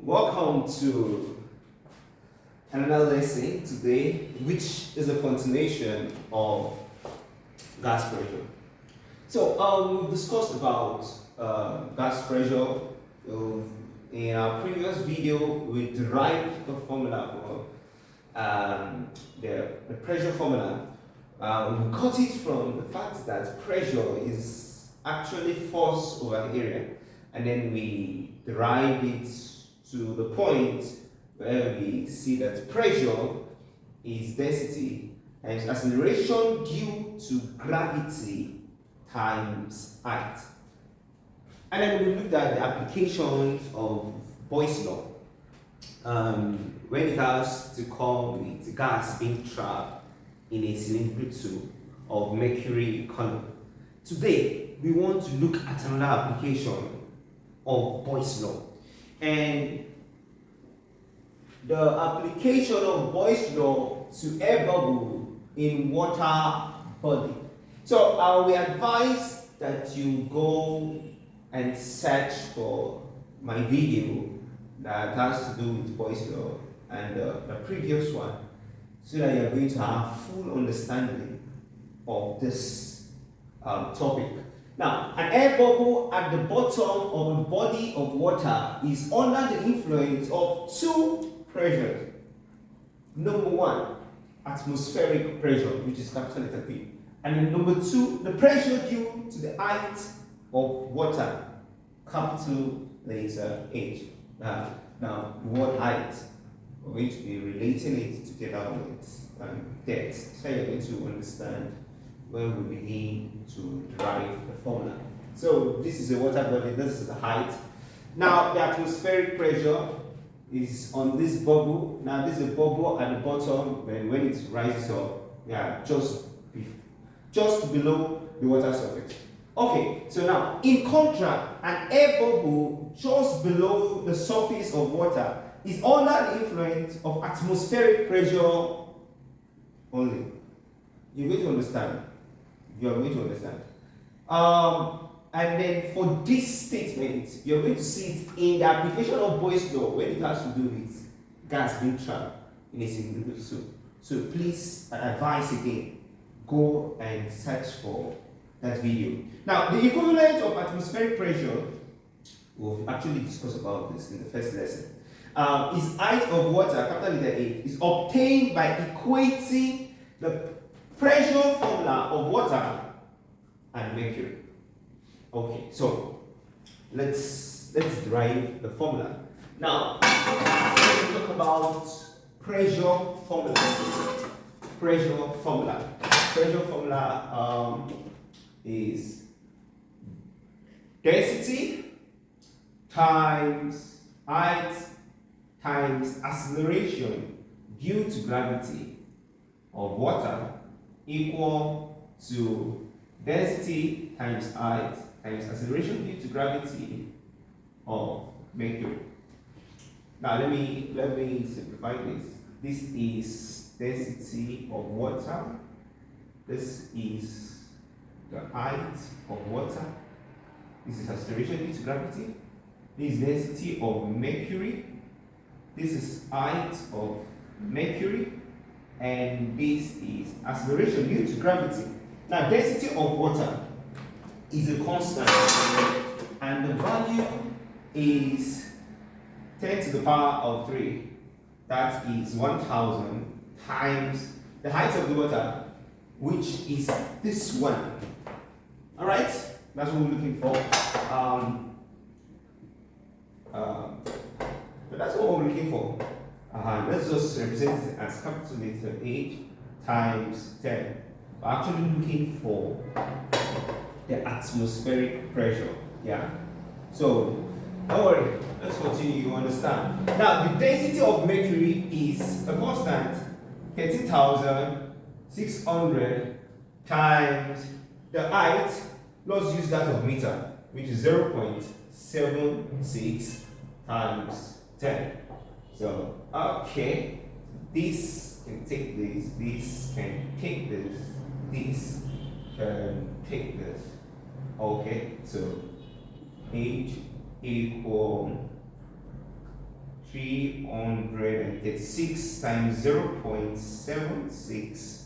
Welcome to another lesson today, which is a continuation of gas pressure. So we discussed about gas pressure. In our previous video, we derived the formula for the pressure formula. We got it from the fact that pressure is actually force over area, and then we derived it to the point where we see that pressure is density and acceleration due to gravity times height. And then we looked at the applications of Boyle's law when it has to come with gas being trapped in a cylindrical tube of mercury column. Today, we want to look at another application of Boyle's law. And the application of Boyle's law to air bubble in water body. So we advise that you go and search for my video that has to do with Boyle's law and the previous one, so that you're going to have full understanding of this topic. Now, an air bubble at the bottom of a body of water is under the influence of two pressures. Number one, atmospheric pressure, which is capital letter P. And then number two, the pressure due to the height of water, capital letter H. Now the word height, we're going to be relating it together with depth, so you're going to understand when we begin to derive the formula. So this is a water body, this is the height. Now the atmospheric pressure is on this bubble. Now this is a bubble at the bottom, and when it rises up, just below the water surface. Okay, so now in contrast, an air bubble just below the surface of water is under the influence of atmospheric pressure only. You're going to understand. You're going to understand. And then for this statement, you're going to see it in the application of Boyle's law when it has to do with gas being trapped in a cylindrical tube. So please advise again, go and search for that video. Now, the equivalent of atmospheric pressure, we'll actually discuss about this in the first lesson, is height of water, capital letter A, is obtained by equating the pressure formula of water and mercury. Okay, so let's derive the formula. Now, let's talk about pressure formula. Pressure formula. Pressure formula is density times height times acceleration due to gravity of water equal to density times height times acceleration due to gravity of mercury. Now let me simplify this. This is density of water. This is the height of water. This is acceleration due to gravity. This is density of mercury. This is height of mercury. And this is acceleration due to gravity. Now, density of water is a constant, and the value is 10 to the power of 3. That is 1,000 times the height of the water, which is this one. All right, that's what we're looking for. But that's what we're looking for. Let's just represent it as capital letter H times 10. We're actually looking for the atmospheric pressure. Yeah. So don't worry. Let's continue. You understand? Now the density of mercury is a constant, 13,600 times the height. Let's use that of meter, which is 0.76 times 10. So, okay, this can take this can take this can take this. Okay, so H equal 336 times 0.76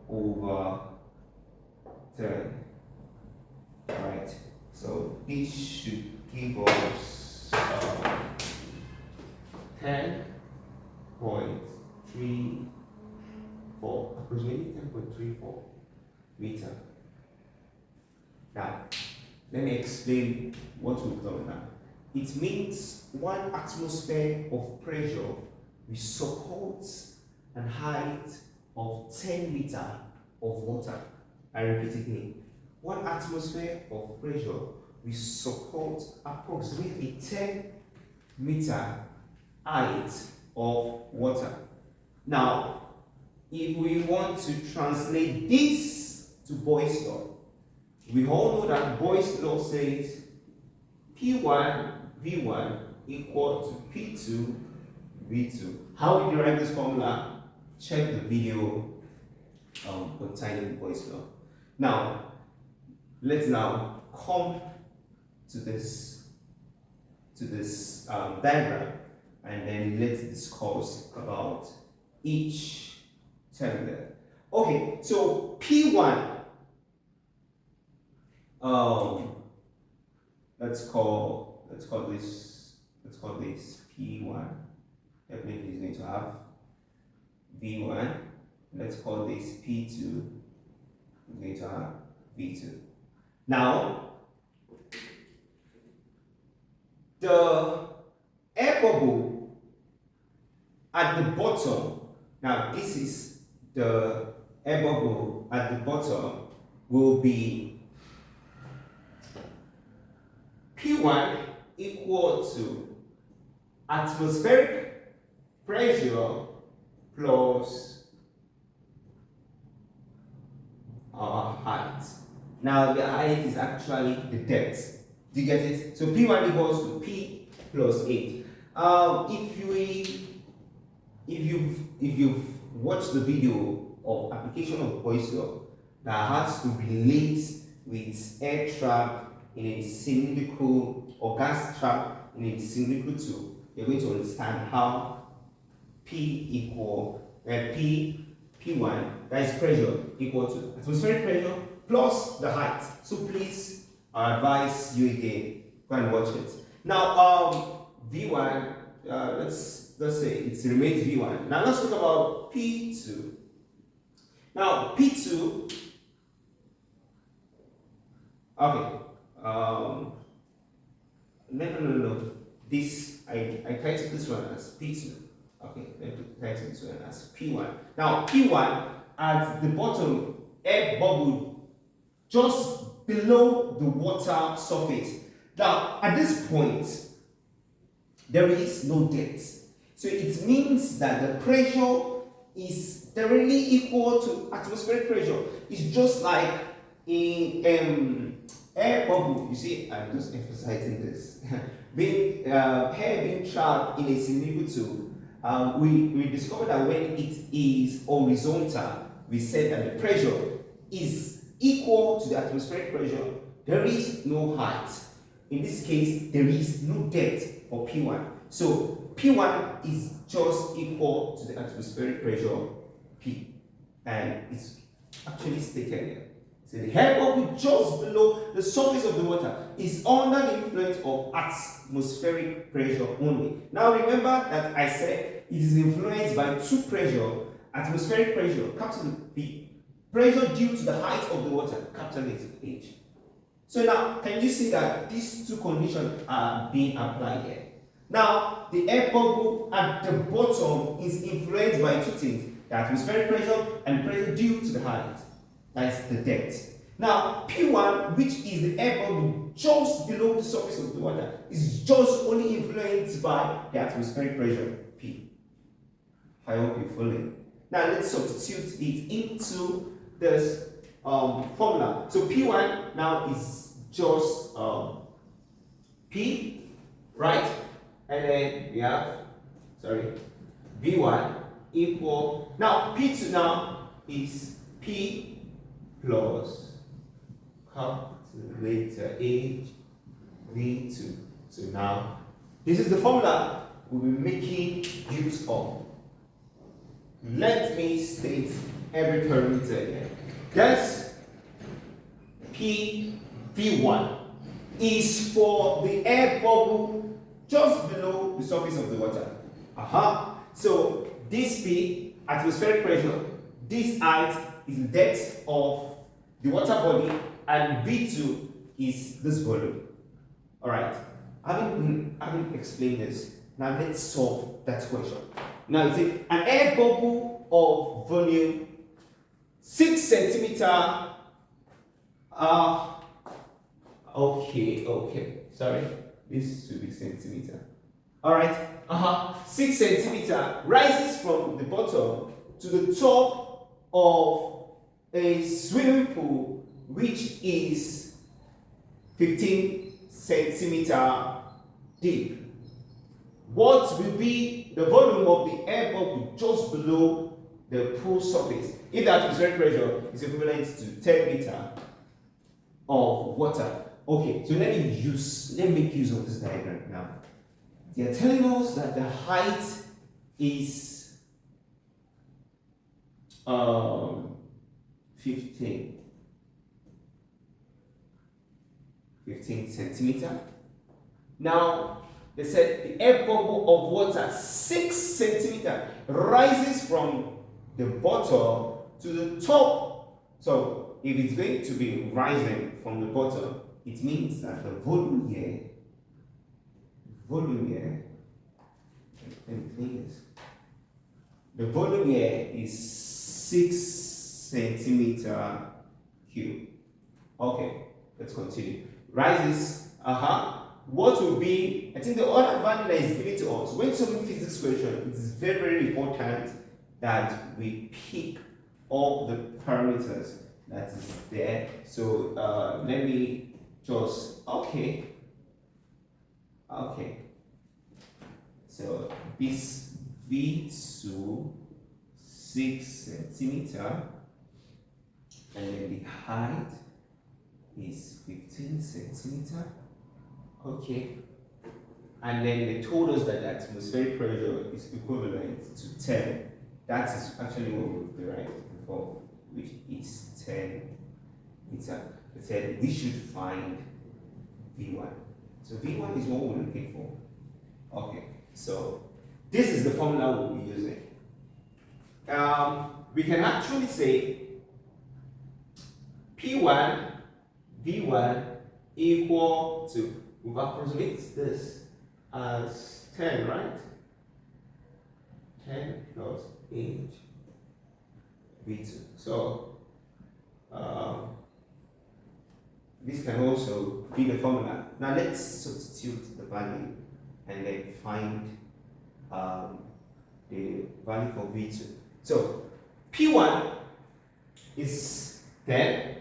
over 10. Right, so this should give us 10.34, approximately 10.34 meter. Now, let me explain what we've done now. It means 1 atmosphere of pressure will support a height of 10 meter of water. I repeat again. 1 atmosphere of pressure will support approximately 10 meter height of water. Now, if we want to translate this to Boyle's law, we all know that Boyle's law says P1 V1 equal to P2 V2. How we derive this formula? Check the video containing Boyle's law. Now, let's now come to this diagram, and then let's discuss about each term there. Okay, so P1, let's call this P1. Definitely is going to have V1. Let's call this P2. We're going to have V2. Now, the air bubble at the bottom, now this is the air bubble at the bottom, will be P1 equal to atmospheric pressure plus our height. Now the height is actually the depth. Do you get it? So P1 equals to P plus 8. If you've watched the video of application of Boyle's law that has to relate with air trap in a cylindrical or gas trap in a cylindrical tube, you're going to understand how P1, that is pressure, equal to atmospheric pressure plus the height. So please, I advise you again, go and watch it. Now, V1, let's say it remains V1. Now let's talk about P2. Now P2, okay. No. This I title this one as P2. Okay, let me title this one as P1. Now P1 at the bottom, air bubble just below the water surface. Now at this point, there is no depth. So it means that the pressure is directly equal to atmospheric pressure. It's just like in air bubble. You see, I'm just emphasizing this. Air being trapped in a cylindrical tube, we discovered that when it is horizontal, we said that the pressure is equal to the atmospheric pressure. There is no height. In this case, there is no depth for P1. So P1 is just equal to the atmospheric pressure P, and it's actually stated here. So the air bubble just below the surface of the water is under the influence of atmospheric pressure only. Now remember that I said it is influenced by two pressure: atmospheric pressure, capital P, pressure due to the height of the water, capital H. So now, can you see that these two conditions are being applied here? Now, the air bubble at the bottom is influenced by two things: the atmospheric pressure and pressure due to the height. That's the depth. Now, P1, which is the air bubble just below the surface of the water, is just only influenced by the atmospheric pressure, P. I hope you're following. Now, let's substitute it into this formula. So, P1 now is just P, right? And then we have, V1 equal, now P2 now is P plus calculator H V2. So now this is the formula we'll be making use of. Let me state every parameter here. Thus, PV1 is for the air bubble just below the surface of the water. So this P, atmospheric pressure, this height is the depth of the water body, and V2 is this volume. Alright, having explained this, now let's solve that question. Now it's an air bubble of volume 6 centimeter. Okay. Sorry, this should be centimeter. Alright, 6 centimeter rises from the bottom to the top of a swimming pool, which is 15 centimeter deep. What will be the volume of the air bubble just below the pool surface if the atmospheric pressure is equivalent to 10 meter of water? Okay, so let me make use of this diagram now. They are telling us that the height is 15 centimeter. Now, they said the air bubble of water 6 centimeter rises from the bottom to the top. So, if it's going to be rising from the bottom, it means that the volume here, the volume here is 6 centimeter cube. Okay, let's continue. Rises, what will be, I think the other value that is given to us, when solving physics question, it is very, very important that we pick all the parameters that is there. So let me just, okay. So this V2, 6 centimeter, and then the height is 15 centimeter. Okay. And then they told us that the atmospheric pressure is equivalent to 10. That is actually what we derived before, which is 10 meter. They said we should find V1. So V1 is what we're looking for. Okay, so this is the formula we'll be using. We can actually say P1, V1 equal to, we've approximated this as 10, right? 10 plus 8 V2. So this can also be the formula. Now let's substitute the value and then find the value for V2. So P1 is 10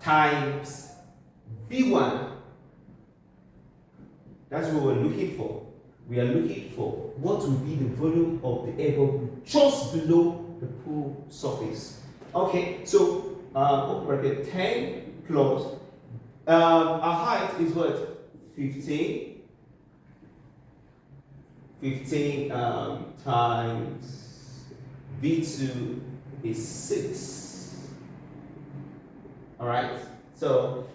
times V1. That's what we're looking for. We are looking for what will be the volume of the air bubble just below the pool surface. Okay, so open bracket 10 plus our height is what? 15. 15 times V2 is 6. Alright, so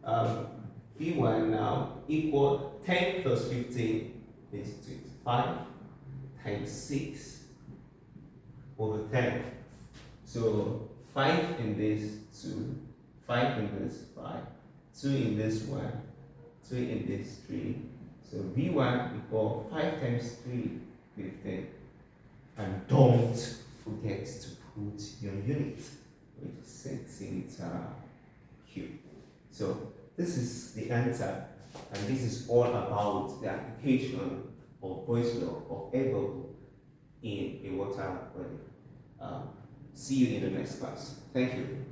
V1 now equal 10 plus 15 is 25 times 6 over 10. So 5 in this, 2, 5 in this, 5, 2 in this 1, 2 in this 3. So V1 equal 5 times 3, 15. And don't forget to put your unit, which is centimeter cube. So this is the answer, and this is all about the application of Boyle's law of air bubble in a water body. See you in the next class. Thank you.